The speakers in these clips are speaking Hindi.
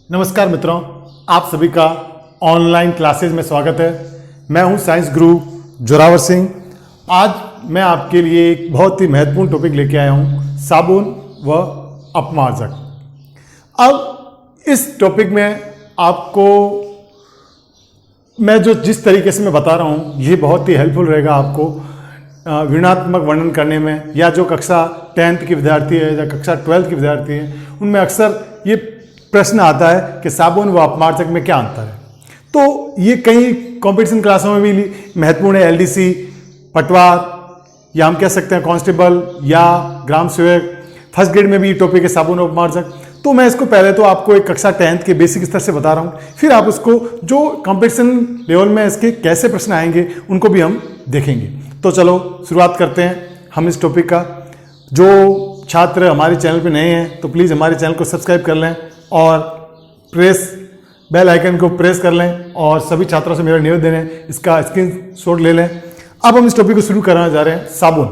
नमस्कार मित्रों, आप सभी का ऑनलाइन क्लासेज में स्वागत है। मैं हूं साइंस गुरु जोरावर सिंह। आज मैं आपके लिए एक बहुत ही महत्वपूर्ण टॉपिक लेके आया हूं, साबुन व अपमार्जक। अब इस टॉपिक में आपको मैं जिस तरीके से मैं बता रहा हूं, ये बहुत ही हेल्पफुल रहेगा आपको विवरणात्मक वर्णन करने में, या जो कक्षा 10th की विद्यार्थी है या कक्षा 12th की विद्यार्थी है, उनमें अक्सर ये प्रश्न आता है कि साबुन व अपमार्जक में क्या अंतर है। तो ये कई कंपटीशन क्लासों में भी महत्वपूर्ण है। एलडीसी, पटवार, या हम कह सकते हैं कांस्टेबल या ग्राम सेवक, फर्स्ट ग्रेड में भी टॉपिक है साबुन और अपमार्जक। तो मैं इसको पहले तो आपको एक कक्षा 10th के बेसिक स्तर से बता रहा हूँ, फिर आप उसको जो कंपटीशन लेवल में इसके कैसे प्रश्न आएंगे उनको भी हम देखेंगे। तो चलो शुरुआत करते हैं हम इस टॉपिक का। जो छात्र हमारे चैनल पे नए हैं तो प्लीज़ हमारे चैनल को सब्सक्राइब कर लें और बेल आइकन को प्रेस कर लें, और सभी छात्रों से मेरा निवेदन है इसका स्क्रीनशॉट ले लें। अब हम इस टॉपिक को शुरू करने जा रहे हैं। साबुन,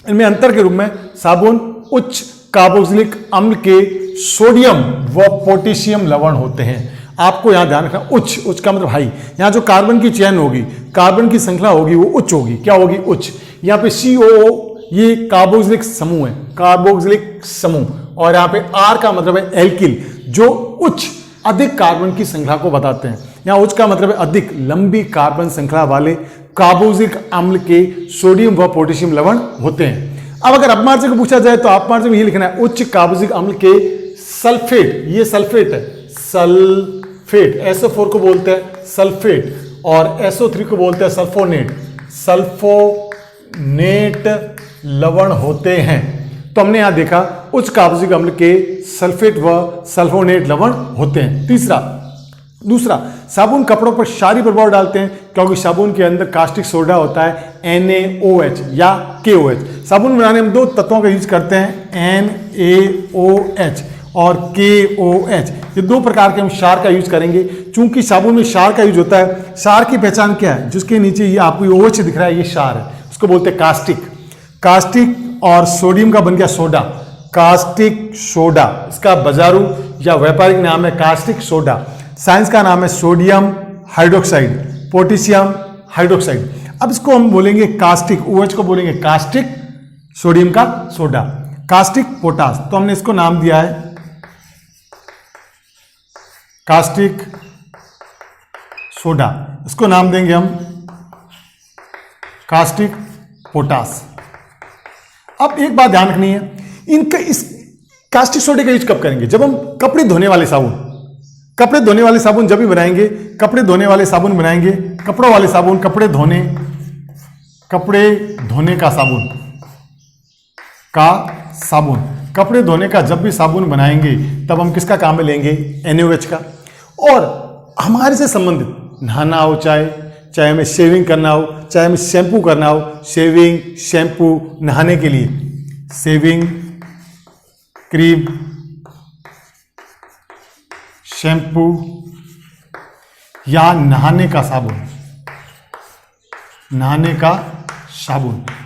इनमें अंतर के रूप में साबुन उच्च कार्बोक्सिलिक अम्ल के सोडियम व पोटेशियम लवण होते हैं। आपको यहां ध्यान रखना, उच्च का मतलब हाई। यहां जो कार्बन की चेन होगी, कार्बन की श्रृंखला होगी, वो उच्च होगी। क्या होगी? उच्च। यहां पे COO ये कार्बोक्सिलिक समूह है, कार्बोक्सिलिक समूह, और यहां पे R का मतलब है एल्किल, जो उच्च अधिक कार्बन की श्रृंखला को बताते हैं। यहां उच्च का मतलब है अधिक लंबी कार्बन श्रृंखला वाले कार्बोक्सिलिक अम्ल के सोडियम व पोटेशियम लवण होते हैं। अब अगर अपमार्जक को पूछा जाए तो अपमार्जक में ये लिखना है उच्च कार्बोक्सिलिक अम्ल के सल्फेट, ये सल्फेट है, सल्फेट, SO4 को बोलते हैं सल्फेट, और SO3 को बोलते हैं सल्फोनेट, सल्फोनेट लवण होते हैं। तो हमने यहां देखा उच्च कार्बोक्सिलिक अम्ल के सल्फेट व सल्फोनेट लवण होते हैं। दूसरा, साबुन कपड़ों पर क्षारीय प्रभाव डालते हैं क्योंकि साबुन के अंदर कास्टिक सोडा होता है NaOH या KOH। साबुन बनाने में दो तत्वों का यूज करते हैं, NaOH और KOH। ये दो प्रकार के हम क्षार का यूज करेंगे। चूंकि साबुन में क्षार का यूज होता है, क्षार की पहचान क्या है? जिसके नीचे ये आपको OH दिख रहा है, ये क्षार है, उसको बोलते हैं कास्टिक, और सोडियम का बन गया सोडा, कास्टिक सोडा। इसका बाजारू या व्यापारिक नाम है कास्टिक सोडा। साइंस का नाम है सोडियम हाइड्रोक्साइड, पोटेशियम हाइड्रोक्साइड। अब इसको हम बोलेंगे कास्टिक, OH को बोलेंगे कास्टिक, सोडियम का सोडा, कास्टिक पोटास। तो हमने इसको नाम दिया है कास्टिक सोडा, इसको नाम देंगे हम कास्टिक पोटास। अब एक बात ध्यान रखनी है, इनका इस कास्टिक सोडे का यूज कब करेंगे? जब हम कपड़े धोने वाले साबुन जब भी बनाएंगे, कपड़े धोने वाले साबुन बनाएंगे, कपड़ों वाले साबुन, कपड़े धोने का साबुन, कपड़े धोने का जब भी साबुन बनाएंगे तब हम किसका काम में लेंगे? NaOH का। और हमारे से संबंधित नहाना हो, चाहे हमें शेविंग करना हो, चाहे हमें शैम्पू करना हो, शेविंग, शैम्पू, नहाने के लिए शेविंग क्रीम, शैम्पू या नहाने का साबुन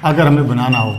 अगर हमें बनाना हो,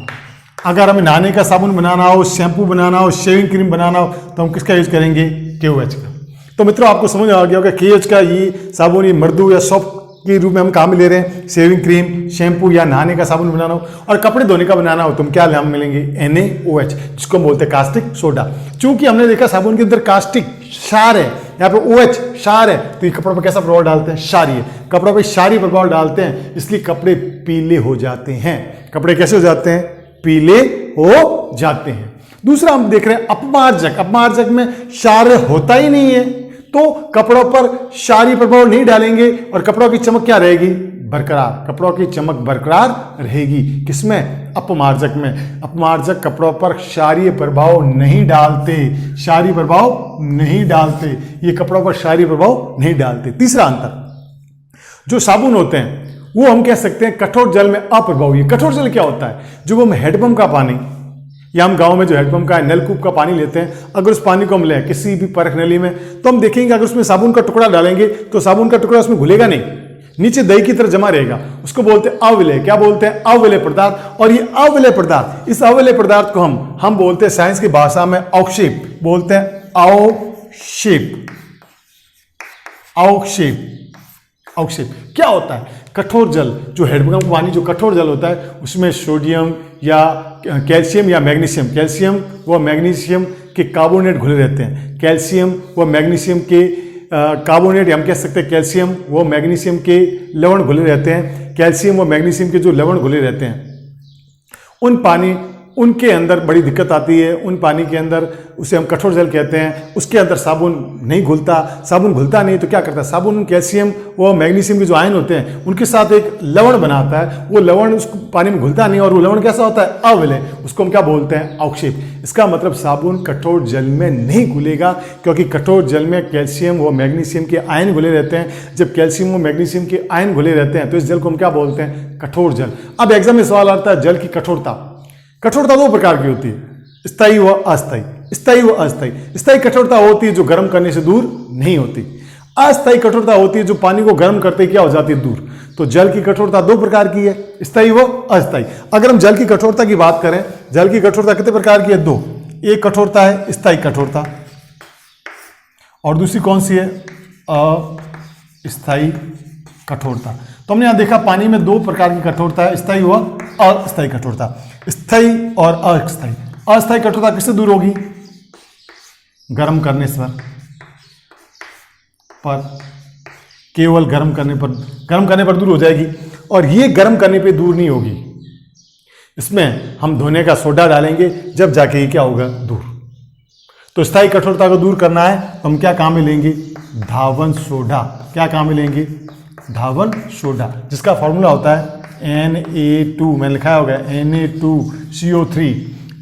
अगर हमें नहाने का साबुन बनाना हो, शैम्पू बनाना हो, शेविंग क्रीम बनाना हो, तो हम किसका यूज करेंगे? KOH का। तो मित्रों आपको समझ आ गया होगा KOH का ये साबुन, ये मर्दू या सॉफ्ट के रूप में हम काम में ले रहे हैं। शेविंग क्रीम, शैम्पू या नहाने का साबुन बनाना हो और कपड़े धोने का बनाना हो तो हम क्या नाम मिलेंगे? NaOH, जिसको हम बोलते हैं कास्टिक सोडा। चूंकि हमने देखा साबुन के अंदर कास्टिक क्षार है, यहाँ पे OH क्षार है, तो ये कपड़ों पर कैसा प्रभाव डालते हैं? क्षारीय। कपड़ों पर क्षारीय प्रभाव डालते हैं, इसलिए कपड़े पीले हो जाते हैं। कपड़े कैसे हो जाते हैं? पीले हो जाते हैं। दूसरा हम देख रहे हैं अपमार्जक में क्षार होता ही नहीं है, तो कपड़ों पर क्षारीय प्रभाव नहीं डालेंगे और कपड़ों की चमक क्या रहेगी? बरकरार। कपड़ों की चमक बरकरार रहेगी। किसमें? अपमार्जक में। अपमार्जक कपड़ों पर क्षारीय प्रभाव नहीं डालते, ये कपड़ों पर क्षारीय प्रभाव नहीं डालते। तीसरा अंतर, जो साबुन होते हैं वो हम कह सकते हैं कठोर जल में अप्रभावी। कठोर जल क्या होता है? जो हम हैंडपंप का पानी, या हम गांव में जो हैंडपंप का नलकूप का पानी लेते हैं, अगर उस पानी को हम लें किसी भी परख नली में, तो हम देखेंगे अगर उसमें साबुन का टुकड़ा डालेंगे तो साबुन का टुकड़ा उसमें घुलेगा नहीं, नीचे दही की तरह जमा रहेगा। उसको बोलते हैं अविलेय। क्या बोलते हैं? अविलेय पदार्थ। और ये अविलेय पदार्थ, इस अविलेय पदार्थ को हम बोलते हैं साइंस की भाषा में अवक्षेप, बोलते हैं अवक्षेप। अवक्षेप, अवक्षेप क्या होता है? कठोर जल, जो हैंडपंप पानी जो कठोर जल होता है उसमें सोडियम या कैल्शियम या मैग्नीशियम, कैल्शियम व मैग्नीशियम के कार्बोनेट घुले रहते हैं। कैल्शियम व मैग्नीशियम के कार्बोनेट, हम कह सकते हैं कैल्शियम व मैग्नीशियम के लवण घुले रहते हैं। कैल्शियम व मैग्नीशियम के जो लवण घुले रहते हैं उनके अंदर बड़ी दिक्कत आती है। उन पानी के अंदर, उसे हम कठोर जल कहते हैं, उसके अंदर साबुन नहीं घुलता। साबुन घुलता नहीं तो क्या करता है? साबुन कैल्शियम व मैग्नीशियम के जो आयन होते हैं उनके साथ एक लवण बनाता है। वो लवण उस पानी में घुलता नहीं और वो लवण कैसा होता है? अविलय। उसको हम क्या बोलते हैं? अवक्षेप। इसका मतलब साबुन कठोर जल में नहीं घुलेगा, क्योंकि कठोर जल में कैल्शियम व मैग्नीशियम के आयन घुले रहते हैं। जब कैल्शियम व मैग्नीशियम के आयन घुले रहते हैं तो इस जल को हम क्या बोलते हैं? कठोर जल। अब एग्जाम में सवाल आता है जल की कठोरता। कठोरता दो प्रकार की होती है, स्थायी व अस्थायी। स्थायी व अस्थायी। स्थायी कठोरता होती है जो गर्म करने से दूर नहीं होती। अस्थायी कठोरता होती है जो पानी को गर्म करते क्या हो जाती है? दूर। तो जल की कठोरता दो प्रकार की है, स्थायी व अस्थायी। अगर हम जल की कठोरता की बात करें, जल की कठोरता कितने प्रकार की है? दो। एक कठोरता है स्थायी कठोरता और दूसरी कौन सी है? अस्थायी कठोरता। तो हमने यहां देखा पानी में दो प्रकार की कठोरता है, स्थायी व अस्थायी कठोरता। स्थायी और अस्थायी। अस्थायी कठोरता किससे दूर होगी? गर्म करने से पर केवल गर्म करने पर दूर हो जाएगी। और ये गर्म करने पे दूर नहीं होगी, इसमें हम धोने का सोडा डालेंगे जब जाके ये क्या होगा? दूर। तो स्थायी कठोरता को दूर करना है तो हम क्या काम में लेंगे? धावन सोडा। क्या काम में लेंगे? धावन सोडा, जिसका फॉर्मूला होता है Na2, मैंने लिखा होगा Na2CO3।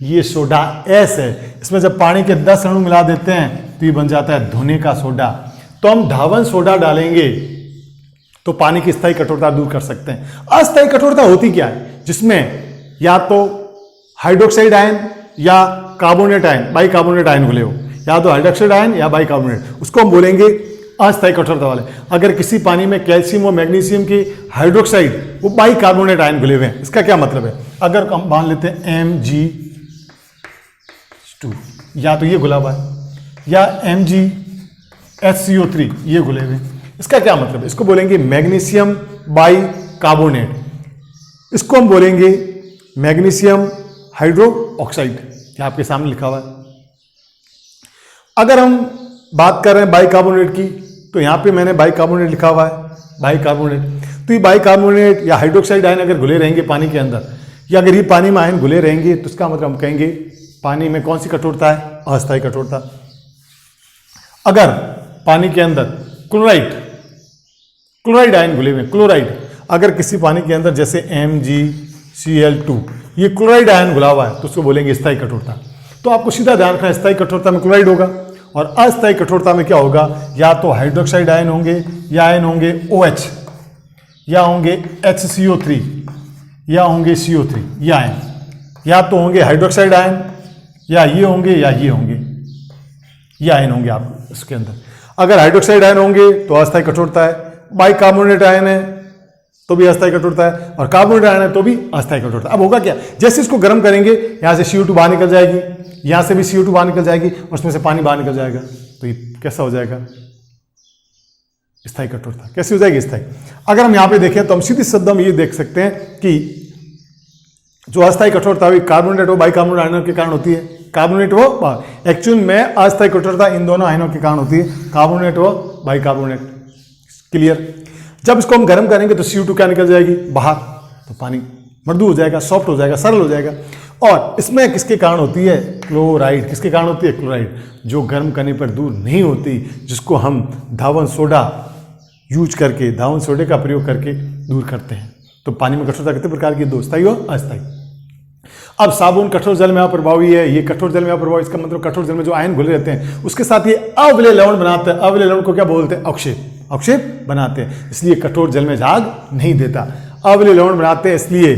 ये सोडा S है। इसमें जब पानी के 10 अणु मिला देते हैं तो ये बन जाता है धोने का सोडा। तो हम धावन सोडा डालेंगे तो पानी की स्थायी कठोरता दूर कर सकते हैं। अस्थायी कठोरता होती क्या है? जिसमें या तो हाइड्रोक्साइड आयन या कार्बोनेट आयन, बाइकार्बोनेट आयन घुले हो, या तो हाइड्रोक्साइड आयन या बाइकार्बोनेट, उसको हम बोलेंगे अस्थायी कठोरता वाले। अगर किसी पानी में कैल्शियम और मैग्नीशियम की हाइड्रोक्साइड वो बाइकार्बोनेट आयन घुले हुए हैं, इसका क्या मतलब है? अगर हम मान लेते हैं Mg2, या तो ये घुला हुआ है, या MgHCO3 ये घुले हुए, इसका क्या मतलब है? इसको बोलेंगे मैग्नीशियम बाइकार्बोनेट। इसको हम बोलेंगे मैग्नीशियम हाइड्रो ऑक्साइड। क्या आपके सामने लिखा हुआ है? अगर हम बात कर रहे हैं बाइकार्बोनेट की, तो यहां पे मैंने बाइकार्बोनेट लिखा हुआ है, बाइकार्बोनेट। तो ये बाइकार्बोनेट या हाइड्रोक्साइड आयन अगर घुले रहेंगे पानी के अंदर, या अगर ये पानी में आयन घुले रहेंगे तो इसका मतलब हम कहेंगे पानी में कौन सी कठोरता है? अस्थायी कठोरता। अगर पानी के अंदर क्लोराइड आयन घुले हुए, क्लोराइड, अगर किसी पानी के अंदर जैसे MgCl2 ये क्लोराइड आयन घुला हुआ है तो उसको बोलेंगे स्थायी कठोरता। तो आपको सीधा ध्यान रखना है, स्थायी कठोरता में क्लोराइड होगा और अस्थायी कठोरता में क्या होगा? या तो हाइड्रोक्साइड आयन होंगे, या आयन होंगे OH, या होंगे HCO3, या होंगे CO3। ये आयन या तो होंगे हाइड्रोक्साइड आयन, या ये होंगे, या ये होंगे, ये आयन होंगे आप इसके अंदर। अगर हाइड्रोक्साइड आयन होंगे तो अस्थायी कठोरता है, बाइकार्बोनेट आयन है तो भी अस्थायी कठोरता है, और कार्बोनेट आयन है तो भी अस्थायी कठोरता। अब होगा क्या? जैसे इसको गर्म करेंगे यहां से CO2 बाहर निकल जाएगी, यहां से भी CO2 बाहर निकल जाएगी और उसमें से पानी बाहर निकल जाएगा। तो ये कैसा हो जाएगा? स्थायी कठोरता। कैसी हो जाएगी? स्थायी। अगर हम यहां पे देखें तो हम सीधे शब्द में ये देख सकते हैं कि जो अस्थायी कठोरता हुई कार्बोनेट व बाइकार्बोनेट आयनों के कारण होती है। कार्बोनेट व एक्चुअल में अस्थायी कठोरता इन दोनों आयनों के कारण होती है, कार्बोनेट व बाइकार्बोनेट। क्लियर? जब इसको हम गर्म करेंगे तो CO2 क्या निकल जाएगी? बाहर। तो पानी मृदु हो जाएगा, सॉफ्ट हो जाएगा, सरल हो जाएगा। और इसमें किसके कारण होती है? क्लोराइड। किसके कारण होती है? क्लोराइड, जो गर्म करने पर दूर नहीं होती, जिसको हम धावन सोडा यूज करके, धावन सोडे का प्रयोग करके दूर करते हैं। तो पानी में कठोरता कितने प्रकार की? दो, स्थायी और अस्थायी। अब साबुन कठोर जल में अप्रभावी है, ये कठोर जल में अप्रभावी, इसका मतलब कठोर जल में जो आयन घुले रहते हैं उसके साथ ये अविलय लवण बनाते हैं। अविलय लवण को क्या बोलते हैं? अवक्षेप। अवक्षेप बनाते हैं, इसलिए कठोर जल में झाग नहीं देता। अविलय लवण बनाते हैं इसलिए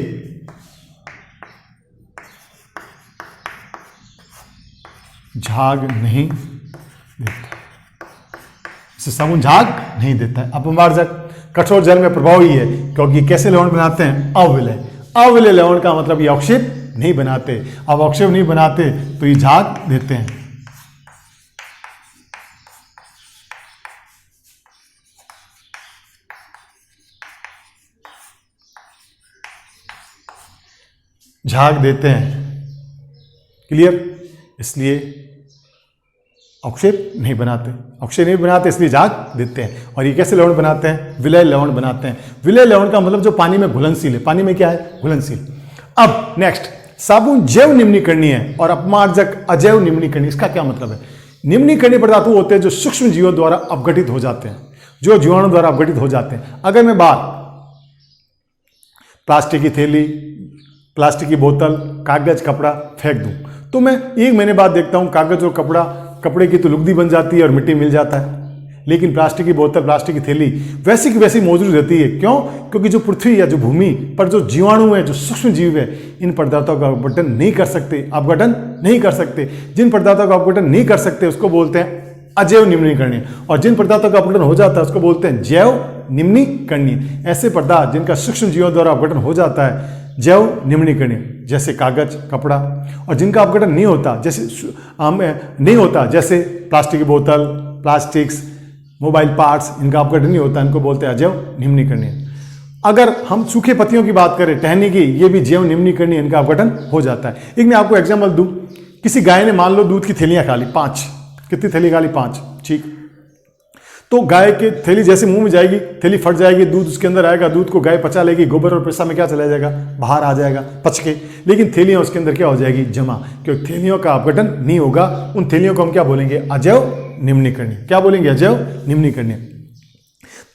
झाग नहीं देता, इससे साबुन झाग नहीं देता है। अपमार्जक कठोर जल में प्रभावी है क्योंकि कैसे लवण बनाते हैं? अविलय। अविलय लवण का मतलब ये अवक्षेप नहीं बनाते। अब अवक्षेप नहीं बनाते तो ये झाग देते हैं। झाग देते हैं। क्लियर? इसलिए अवक्षेप नहीं बनाते, अवक्षेप नहीं बनाते इसलिए झाग देते हैं। और ये कैसे लवण बनाते हैं? विलय लवण बनाते हैं। विलय लवण का मतलब जो पानी में घुलनशील है। पानी में क्या है? घुलनशील। अब नेक्स्ट, साबुन जैव निम्नीकरणीय है और अपमार्जक अजैव निम्नीकरणीय। इसका क्या मतलब है? निम्नीकरणीय पदार्थ होते हैं जो सूक्ष्म जीवों द्वारा अपघटित हो जाते हैं, जो जीवाणु द्वारा अपघटित हो जाते हैं। अगर मैं बात प्लास्टिक की थैली, प्लास्टिक की बोतल, कागज, कपड़ा फेंक दूं तो मैं 1 महीने बाद देखता हूं कागज और कपड़े की तो लुगदी बन जाती है और मिट्टी मिल जाता है। लेकिन प्लास्टिक की बोतल, प्लास्टिक की थैली वैसी की वैसी मौजूद रहती है। क्यों? क्योंकि जो पृथ्वी या जो भूमि पर जो जीवाणु है, जो सूक्ष्म जीव है, इन पदार्थों का अपघटन नहीं कर सकते, अपघटन नहीं कर सकते। जिन पदार्थों का अपघटन नहीं कर सकते उसको बोलते हैं अजैव निम्नीकरणीय, और जिन पदार्थों का अपघटन हो जाता है उसको बोलते हैं जैव निम्नीकरणीय। ऐसे पदार्थ जिनका सूक्ष्म जीवों द्वारा अपघटन हो जाता है जैव निम्नीकरणीय, जैसे कागज, कपड़ा, और जिनका अपघटन नहीं होता जैसे प्लास्टिक की बोतल, प्लास्टिक्स, मोबाइल पार्ट्स, इनका अपघटन नहीं होता, इनको बोलते हैं अजैव निम्नीकरणीय। अगर हम सूखे पत्तियों की बात करें, टहनी की, ये भी जैव निम्नीकरणीय, इनका अपघटन हो जाता है। एक मैं आपको एग्जाम्पल दूं, किसी गाय ने मान लो दूध की थैलियां खा ली 5, कितनी थैली खा ली? 5, ठीक। तो गाय की थैली जैसे मुंह में जाएगी, थैली फट जाएगी, दूध उसके अंदर आएगा, दूध को गाय पचा लेगी, गोबर और पेशाब में क्या चला जाएगा? बाहर आ जाएगा पच के। लेकिन थैलियां उसके अंदर क्या हो जाएगी? जमा, क्योंकि थैलियों का अपघटन नहीं होगा। उन थैलियों को हम क्या बोलेंगे? अजैव निम्नीकरणीय। क्या बोलेंगे? अजैव निम्नीकरणीय।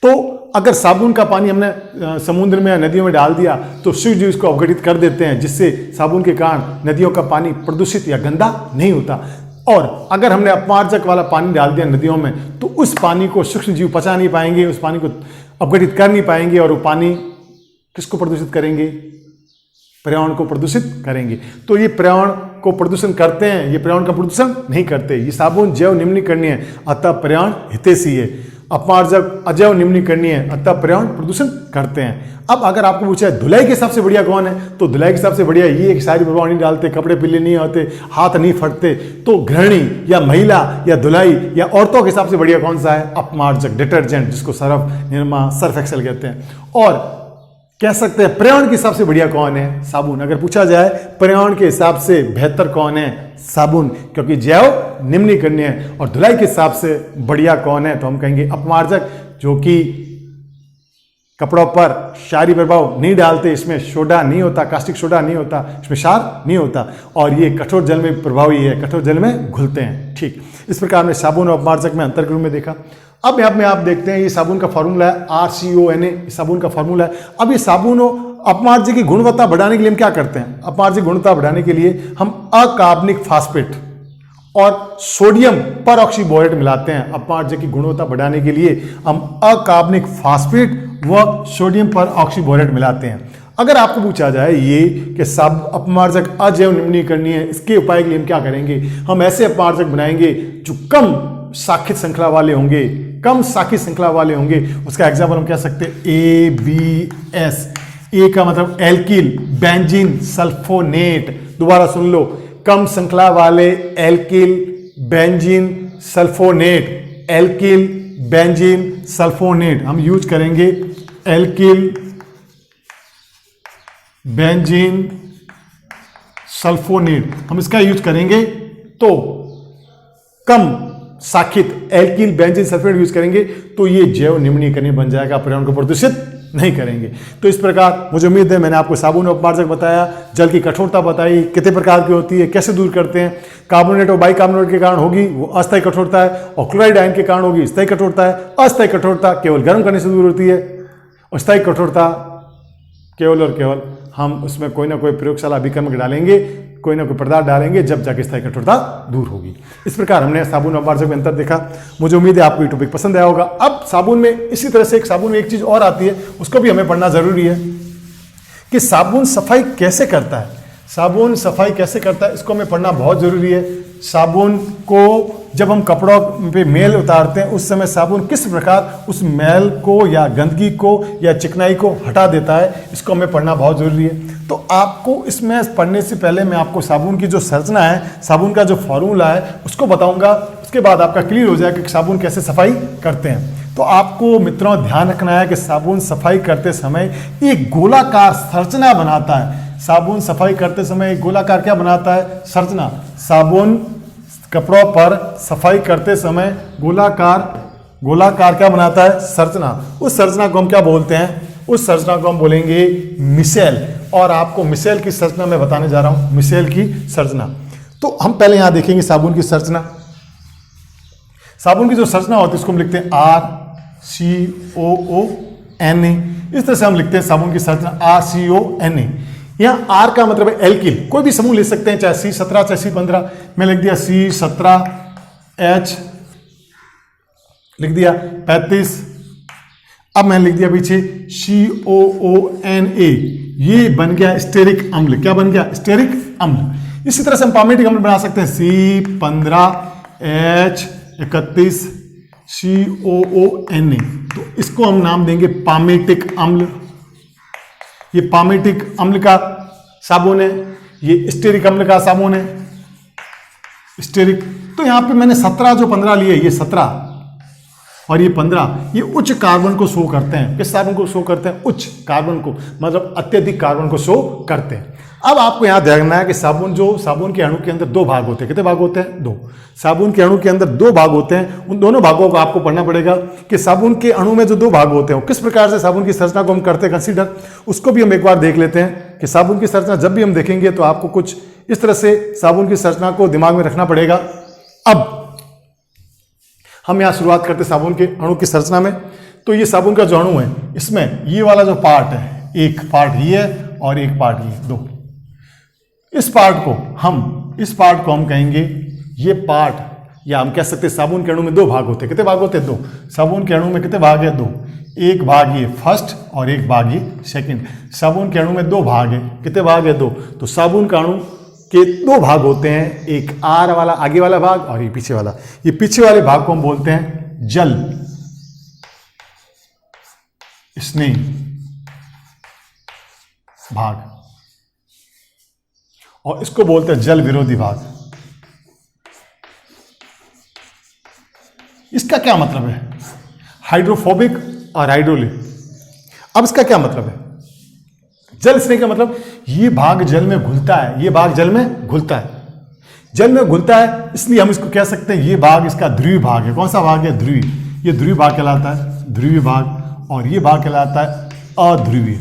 तो अगर साबुन का पानी हमने समुद्र में या नदियों में डाल दिया तो सूक्ष्म जीव इसको अपघटित कर देते हैं, जिससे साबुन के कारण नदियों का पानी प्रदूषित या गंदा नहीं होता। और अगर हमने अपमार्जक वाला पानी डाल दिया नदियों में तो उस पानी को सूक्ष्म जीव पचा नहीं पाएंगे, उस पानी को अपघटित कर नहीं पाएंगे, और वो पानी किसको प्रदूषित करेंगे? पर्यावरण को प्रदूषित करेंगे। तो ये पर्यावरण को प्रदूषण करते हैं, ये पर्यावरण का प्रदूषण नहीं करते। ये साबुन जैव निम्नीकरणीय है, अतः पर्यावरण हितैषी है। अपमार्जक अजैव निम्नीकरणीय है, अतः पर्यावरण प्रदूषण करते हैं। अब अगर आपको पूछा है धुलाई के हिसाब से बढ़िया कौन है, तो धुलाई के हिसाब से बढ़िया ये एक सारी प्रभाव नहीं डालते, कपड़े पीले नहीं होते, हाथ नहीं फटते, तो गृहिणी या महिला या धुलाई या औरतों के हिसाब से बढ़िया कौन सा है? अपमार्जक, डिटर्जेंट, जिसको सर्फ, निरमा, सर्फ एक्सेल कहते हैं। और कह सकते हैं पर्यावरण के हिसाब से बढ़िया कौन है? साबुन। अगर पूछा जाए पर्यावरण के हिसाब से बेहतर कौन है? साबुन, क्योंकि जैव निम्नीकरणीय है। और धुलाई के हिसाब से बढ़िया कौन है? तो हम कहेंगे अपमार्जक, जो कि कपड़ों पर क्षारीय प्रभाव नहीं डालते, इसमें सोडा नहीं होता, कास्टिक सोडा नहीं होता, इसमें क्षार नहीं होता, और ये कठोर जल में प्रभावी है, कठोर जल में घुलते हैं। ठीक, इस प्रकार हमने साबुन और अपमार्जक में अंतर के रूप में देखा। अब यहाँ में आप देखते हैं ये साबुन का फॉर्मूला है RCONA, साबुन का फॉर्मूला है। अब ये साबुन और अपमार्जक की गुणवत्ता बढ़ाने के लिए हम क्या करते हैं? अपमार्जक गुणवत्ता बढ़ाने के लिए हम अकार्बनिक फास्फेट और सोडियम परऑक्सीबोरेट मिलाते हैं। अपमार्जक की गुणवत्ता बढ़ाने के लिए हम अकार्बनिक फास्फेट व सोडियम परऑक्सीबोरेट मिलाते हैं। अगर आपको पूछा जाए ये कि सब अपमार्जक अजैव निम्नीकरणीय है, इसके उपाय के लिए हम क्या करेंगे? हम ऐसे अपमार्जक बनाएंगे जो कम शाखित श्रृंखला वाले होंगे, कम शाखित श्रृंखला वाले होंगे। उसका एग्जाम्पल हम कह सकते हैं ABS। ए का मतलब एल्किल बेंजीन सल्फोनेट। दोबारा सुन लो, कम श्रृंखला वाले alkyl benzene sulphonate, alkyl benzene sulphonate. हम यूज करेंगे एल्किल बेंजीन सल्फोनेट, हम इसका यूज करेंगे। तो कम शाखित एल्किल बेंजीन सल्फेट यूज करेंगे तो ये जैव निम्नीकरणीय बन जाएगा, पर्यावरण को प्रदूषित नहीं करेंगे। तो इस प्रकार मुझे उम्मीद है मैंने आपको साबुन और अपमार्जक बताया, जल की कठोरता बताई, कितने प्रकार की होती है, कैसे दूर करते हैं। कार्बोनेट और बाइकार्बोनेट के कारण होगी वो अस्थायी कठोरता है, और क्लोराइड आयन के कारण होगी स्थायी कठोरता है। अस्थायी कठोरता केवल गर्म करने से दूर होती है, और स्थायी कठोरता केवल और केवल हम उसमें कोई ना कोई प्रयोगशाला अभिक्रमक डालेंगे, कोई ना कोई पदार्थ डालेंगे, जब जाके स्थायी कठोरता दूर होगी। इस प्रकार हमने साबुन और अपमार्जक में अंतर देखा। मुझे उम्मीद है आपको ये टॉपिक पसंद आया होगा। अब साबुन में इसी तरह से एक साबुन में एक चीज और आती है, उसको भी हमें पढ़ना जरूरी है कि साबुन सफाई कैसे करता है। साबुन सफाई कैसे करता है इसको हमें पढ़ना बहुत जरूरी है। साबुन को जब हम कपड़ों पे मैल उतारते हैं उस समय साबुन किस प्रकार उस मैल को या गंदगी को या चिकनाई को हटा देता है, इसको हमें पढ़ना बहुत जरूरी है। तो आपको इसमें पढ़ने से पहले मैं आपको साबुन की जो संरचना है, साबुन का जो फॉर्मूला है उसको बताऊंगा। उसके बाद आपका क्लियर हो जाएगा कि साबुन कैसे सफाई करते हैं। तो आपको मित्रों ध्यान रखना है कि साबुन सफाई करते समय एक गोलाकार संरचना बनाता है। साबुन सफाई करते समय एक गोलाकार क्या बनाता है? संरचना। साबुन कपड़ों पर सफाई करते समय गोलाकार क्या बनाता है? संरचना। उस संरचना को हम क्या बोलते हैं? उस संरचना को हम बोलेंगे मिसेल। और आपको मिसेल की संरचना मैं बताने जा रहा हूं, मिसेल की संरचना। तो हम पहले यहां देखेंगे साबुन की संरचना। साबुन की जो संरचना होती है उसको हम लिखते हैं RCOONA। इस तरह से हम लिखते हैं साबुन की संरचना RCONA। यहां R का मतलब है एल्किल, कोई भी समूह ले सकते हैं, चाहे C17 चाहे C15। मैं लिख दिया C17H, लिख दिया 35। अब मैंने लिख दिया पीछे COONA, ये बन गया स्टेरिक अम्ल। क्या बन गया? स्टेरिक अम्ल। इसी तरह से हम पामेटिक अम्ल बना सकते हैं C15H31 COONA। तो इसको हम नाम देंगे पामेटिक अम्ल। ये पामेटिक अम्ल का साबुन है, ये स्टेरिक अम्ल का साबुन है, स्टेरिक। तो यहां पे मैंने 17 जो 15 लिए, ये 17 और ये 15, ये उच्च कार्बन को शो करते हैं। किस कार्बन को शो करते हैं? उच्च कार्बन को, मतलब अत्यधिक कार्बन को शो करते हैं। अब आपको यहां देखना है कि साबुन के अणु के अंदर 2 भाग होते हैं। कितने भाग होते हैं? 2। साबुन के अणु के अंदर 2 भाग होते हैं। उन दोनों भागों को आपको पढ़ना पड़ेगा कि साबुन के अणु में जो 2 भाग होते हैं किस प्रकार से साबुन की संरचना को हम करते हैं कंसीडर। उसको भी हम एक बार देख लेते हैं कि साबुन की संरचना जब भी हम देखेंगे तो आपको कुछ इस तरह से साबुन की संरचना को दिमाग में रखना पड़ेगा। अब हम यहां शुरुआत करते हैं साबुन के अणु की संरचना में। तो ये साबुन का जो अणु है, इसमें ये वाला जो पार्ट है, एक पार्ट ये है और एक पार्ट ये, 2। इस पार्ट को हम कहेंगे ये पार्ट, या हम कह सकते हैं साबुन के अणु में 2 भाग होते हैं। कितने भाग होते हैं? 2। साबुन के अणु में कितने भाग है? 2। एक भाग ये फर्स्ट और एक भाग ये सेकंड। साबुन के अणु में 2 भाग है। कितने भाग है? 2। तो साबुन का अणु के 2 भाग होते हैं, एक R वाला आगे वाला भाग और ये पीछे वाला। ये पीछे वाले भाग को हम बोलते हैं जल स्नेही भाग, और इसको बोलते हैं जल विरोधी भाग। इसका क्या मतलब है? हाइड्रोफोबिक और हाइड्रोलिक। अब इसका क्या मतलब है? जल स्नेही का मतलब ये भाग जल में घुलता है, ये भाग जल में घुलता है। जल में घुलता है इसलिए हम इसको कह सकते हैं ये भाग इसका ध्रुवीय भाग है। कौन सा भाग है? ध्रुवीय। ये ध्रुवीय भाग कहलाता है, ध्रुवीय भाग। और ये भाग कहलाता है अध्रुवीय।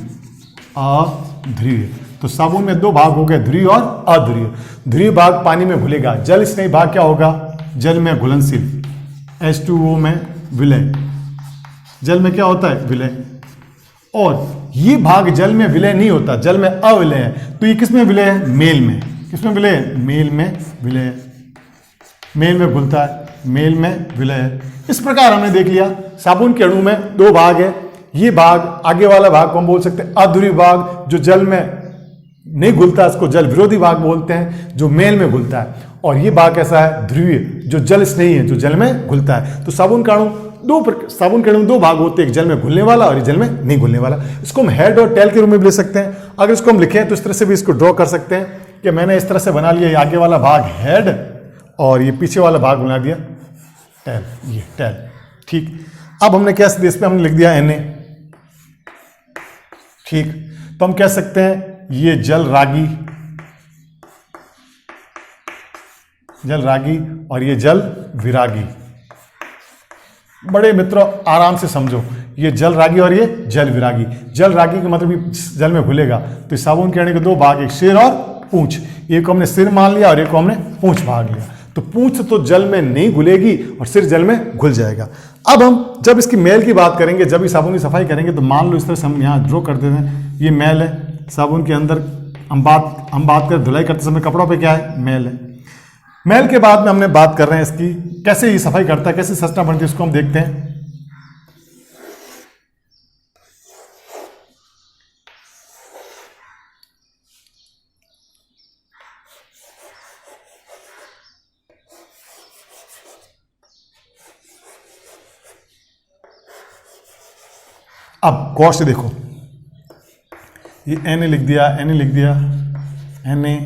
अध्रुवीय। तो साबुन में 2 भाग हो गए, ध्रुवीय और अध्रुवीय। ध्रुवीय भाग पानी में घुलेगा, जल स्नेही भाग क्या होगा? जल में घुलनशील, H2O में विलय। जल में क्या होता है? विलय। और ये भाग जल में विलय नहीं होता, जल में अविलय है। तो ये किस में विलय है? मेल में। किस में विलय है? मेल में विलय है। मेल में घुलता है, मेल में विलय है। इस प्रकार हमने देख लिया साबुन के अणु में 2 भाग है। ये भाग आगे वाला भाग को हम बोल सकते हैं अध्रुवीय भाग, जो जल में नहीं घुलता, इसको जल विरोधी भाग बोलते हैं, जो मेल में घुलता है। और ये भाग कैसा है? ध्रुवीय, जो जल स्नेही है, जो जल में घुलता है। तो साबुन का अणु साबुन के अणु में 2 भाग होते हैं, एक जल में घुलने वाला और एक जल में नहीं घुलने वाला। इसको हम हेड और टेल के रूप में भी ले सकते हैं। अगर इसको हम लिखें तो इस तरह से भी इसको ड्रॉ कर सकते हैं कि मैंने इस तरह से बना लिया, ये आगे वाला भाग हेड और ये पीछे वाला भाग बना दिया टेल, ये टेल। ठीक। अब हमने क्या इस पे हमने लिख दिया Na। ठीक। तो हम कह सकते हैं ये जल रागी और ये जल विरागी। बड़े मित्रों आराम से समझो, ये जल रागी और ये जल विरागी। जल रागी का मतलब ये जल में घुलेगा। तो इस साबुन के अणु के 2 भाग, एक सिर और पूंछ। एक को हमने सिर मान लिया और एक को हमने पूंछ भाग लिया। तो पूंछ तो जल में नहीं घुलेगी और सिर जल में घुल जाएगा। अब हम जब इसकी मैल की बात करेंगे, जब इस साबुन की सफाई करेंगे, तो मान लो इस तरह से हम यहाँ ड्रॉ कर देते हैं, ये मैल है साबुन के अंदर। हम बात कर धुलाई करते समय कपड़ों पे क्या है? मैल है। मैल के बाद में हमने बात कर रहे हैं इसकी कैसे ये सफाई करता है, कैसे संरचना बनती है, इसको हम देखते हैं। अब गौर से देखो, ये Na लिख दिया, Na लिख दिया, Na।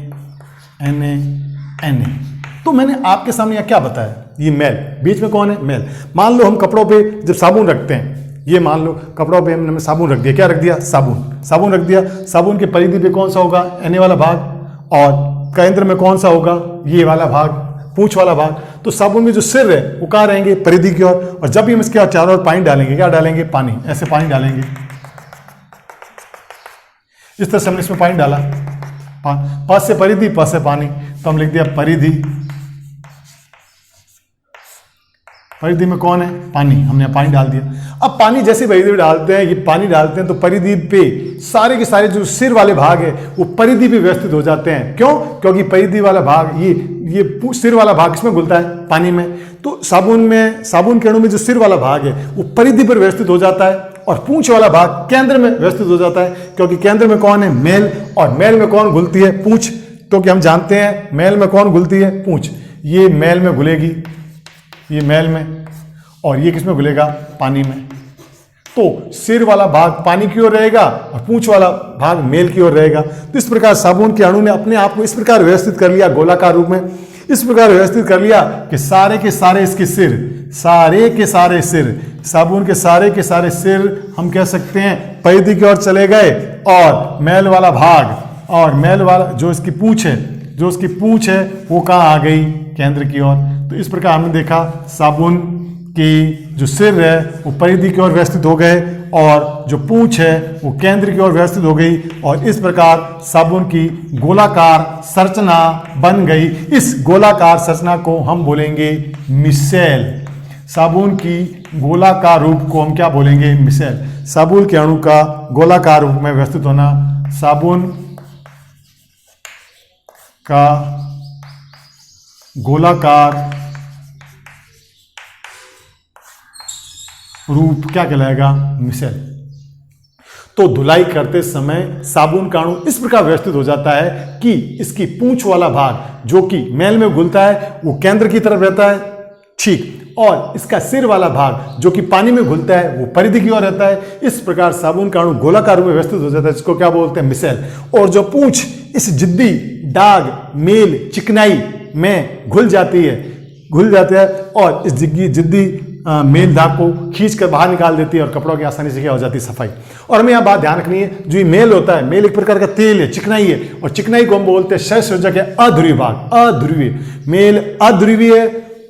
तो मैंने आपके सामने यह क्या बताया? ये मैल, बीच में कौन है? मैल। मान लो हम कपड़ों पे जब साबुन रखते हैं ये मान लो कपड़ों पे हमने साबुन रख दिया, क्या रख दिया, साबुन, साबुन रख दिया। साबुन के परिधि पे कौन सा होगा, एने वाला भाग, और केंद्र में कौन सा होगा, ये वाला भाग, पूंछ वाला भाग। तो साबुन में जो सिर है वो कहाँ रहेंगे, परिधि की ओर। और जब भी हम इसके चारों ओर पानी डालेंगे, क्या डालेंगे, पानी, ऐसे पानी डालेंगे, इस तरह से हमने इसमें पानी डाला, पास से परिधि, पास से पानी, तो हम लिख दिया परिधि। परिधि में कौन है, पानी, हमने पानी डाल दिया। अब पानी जैसे परिधि में डालते हैं, ये पानी डालते हैं तो परिधि पे सारे के सारे जो सिर वाले भाग है वो परिधि पे व्यवस्थित हो जाते हैं। क्यों, क्योंकि परिधि वाला भाग, ये सिर वाला भाग इसमें घुलता है, पानी में। तो साबुन में, साबुन के अणु में जो सिर वाला भाग है वो परिधि पर व्यवस्थित हो जाता है, और पूंछ वाला भाग केंद्र में व्यवस्थित हो जाता है, क्योंकि केंद्र में कौन है, मेल, और मेल में कौन घुलती है, पूंछ। तो कि हम जानते हैं मेल में कौन घुलती है, पूंछ। ये मेल में घुलेगी, ये मेल में, और ये किसमें घुलेगा, पानी में। तो सिर वाला भाग पानी की ओर रहेगा और पूंछ वाला भाग मेल की ओर रहेगा। तो इस प्रकार साबुन के अणु ने अपने आप को इस प्रकार व्यवस्थित कर लिया, गोलाकार रूप में इस प्रकार व्यवस्थित कर लिया कि सारे के सारे इसके सिर, सारे के सारे सिर, साबुन के सारे सिर हम कह सकते हैं परिधि की ओर चले गए, और मेल वाला भाग, और मेल वाला जो इसकी पूंछ है, जो उसकी पूंछ है वो कहाँ आ गई, केंद्र की ओर। तो इस प्रकार हमने देखा साबुन की जो सिर है वो परिधि की ओर व्यवस्थित हो गए, और जो पूंछ है वो केंद्र की ओर व्यवस्थित हो गई, और इस प्रकार साबुन की गोलाकार संरचना बन गई। इस गोलाकार संरचना को हम बोलेंगे मिसेल। साबुन की गोलाकार रूप को हम क्या बोलेंगे, मिसेल। साबुन के अणु का गोलाकार रूप में व्यवस्थित होना, साबुन का गोलाकार रूप क्या कहलाएगा, मिसेल। तो धुलाई करते समय साबुन का अणु इस प्रकार व्यवस्थित हो जाता है कि इसकी पूंछ वाला भाग जो कि मेल में घुलता है वो केंद्र की तरफ रहता है, ठीक, और इसका सिर वाला भाग जो कि पानी में घुलता है वो परिधि की ओर रहता है। इस प्रकार साबुन का अणु गोलाकार रूप में व्यवस्थित हो जाता है, जिसको क्या बोलते हैं, मिसेल। और जो पूंछ इस जिद्दी, दाग, मेल, चिकनाई में घुल जाती है और इस जिद्दी मेल दाग को खींच कर बाहर निकाल देती है, और कपड़ों की आसानी से क्या हो जाती है, सफाई। और हमें यह बात ध्यान रखनी है, जो ये मेल होता है, मेल एक प्रकार का तेल है, चिकनाई है, और चिकनाई को हम बोलते हैं सहसंयोजक है अध्रुवीय भाग, अध्रुवीय। मेल अध्रुवीय है,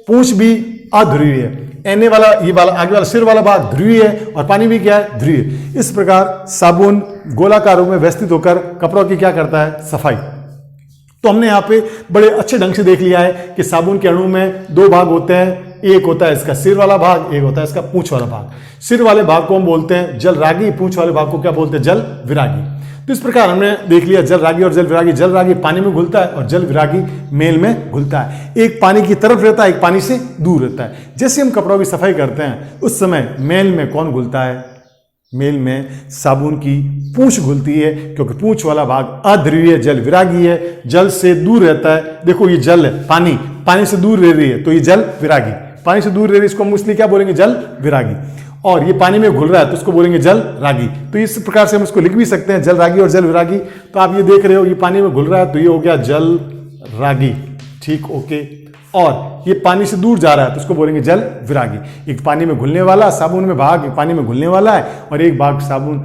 पूंछ भी अध्रुवीय है, एने वाला, ये वाला आगे वाला सिर वाला भाग ध्रुवीय है, और पानी भी क्या है, ध्रुवीय। इस प्रकार साबुन गोलाकार रूप में व्यवस्थित होकर कपड़ों की क्या करता है, सफाई। तो हमने यहाँ पे बड़े अच्छे ढंग से देख लिया है कि साबुन के अणु में दो भाग होते हैं, एक होता है इसका सिर वाला भाग, एक होता है इसका पूंछ वाला भाग। सिर वाले भाग को हम बोलते हैं जल रागी, पूंछ वाले भाग को क्या बोलते हैं, जल विरागी। तो इस प्रकार हमने देख लिया जल रागी और जल विरागी। जल रागी पानी में घुलता है और जल विरागी मेल में घुलता है। एक पानी की तरफ रहता है, एक पानी से दूर रहता है। जैसे हम कपड़ों की सफाई करते हैं उस समय मेल में कौन घुलता है, मेल में साबुन की पूंछ घुलती है, क्योंकि पूंछ वाला भाग अध्रुवीय जल विरागी है, जल से दूर रहता है। देखो ये जल है, पानी से दूर रह रही है तो ये जल विरागी, पानी से दूर रह रही है, इसको हम इसलिए क्या बोलेंगे, जल विरागी। और ये पानी में घुल रहा है तो उसको बोलेंगे जल रागी। तो इस प्रकार से हम इसको लिख भी सकते हैं, जल रागी और जल विरागी। तो आप ये देख रहे हो, ये पानी में घुल रहा है तो ये हो गया जल रागी, ठीक, ओके। और ये पानी से दूर जा रहा है तो उसको बोलेंगे जल विरागी। एक पानी में घुलने वाला साबुन में भाग पानी में घुलने वाला है, और एक भाग साबुन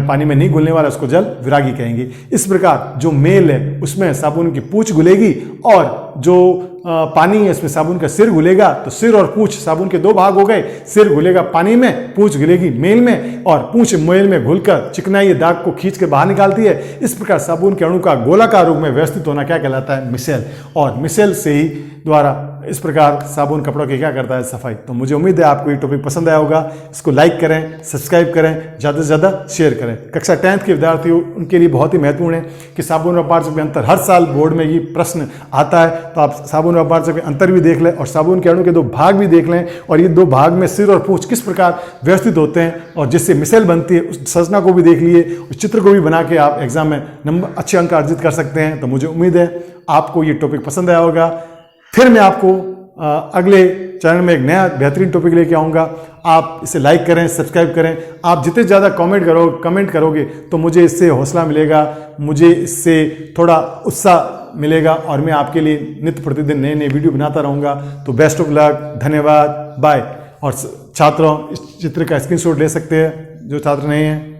पानी में नहीं घुलने वाला, उसको जल विरागी कहेंगे। इस प्रकार जो मेल है उसमें साबुन की पूंछ घुलेगी, और जो पानी है इसमें साबुन का सिर घुलेगा। तो सिर और पूंछ साबुन के दो भाग हो गए, सिर घुलेगा पानी में, पूंछ घुलेगी मेल में, और पूंछ मेल में घुलकर चिकनाई दाग को खींच कर बाहर निकालती है। इस प्रकार साबुन के अणु का गोलाकार रूप में व्यवस्थित होना क्या कहलाता है, मिसेल। और मिसेल से ही द्वारा इस प्रकार साबुन कपड़ों की क्या करता है, सफाई। तो मुझे उम्मीद है आपको ये टॉपिक पसंद आया होगा। इसको लाइक करें, सब्सक्राइब करें, ज़्यादा से ज़्यादा शेयर करें। कक्षा 10th के विद्यार्थी उनके लिए बहुत ही महत्वपूर्ण है कि साबुन और अपारचक में अंतर। हर साल बोर्ड में ये प्रश्न आता है, तो आप साबुन और अपारचक में अंतर भी देख लें, और साबुन के अणु के दो भाग भी देख लें, और ये दो भाग में सिर और पूंछ किस प्रकार व्यवस्थित होते हैं और जिससे मिसेल बनती है, उस संरचना को भी देख लिए, उस चित्र को भी बना के आप एग्जाम में नंबर अच्छे अंक अर्जित कर सकते हैं। तो मुझे उम्मीद है आपको ये टॉपिक पसंद आया होगा। फिर मैं आपको अगले चैनल में एक नया बेहतरीन टॉपिक लेके आऊँगा। आप इसे लाइक करें, सब्सक्राइब करें। आप जितने ज़्यादा कमेंट करोगे तो मुझे इससे हौसला मिलेगा, मुझे इससे थोड़ा उत्साह मिलेगा, और मैं आपके लिए नित्य प्रतिदिन नए नए वीडियो बनाता रहूँगा। तो बेस्ट ऑफ लक, धन्यवाद, बाय। और छात्रों, चित्र का स्क्रीनशॉट ले सकते हैं जो छात्र नहीं हैं।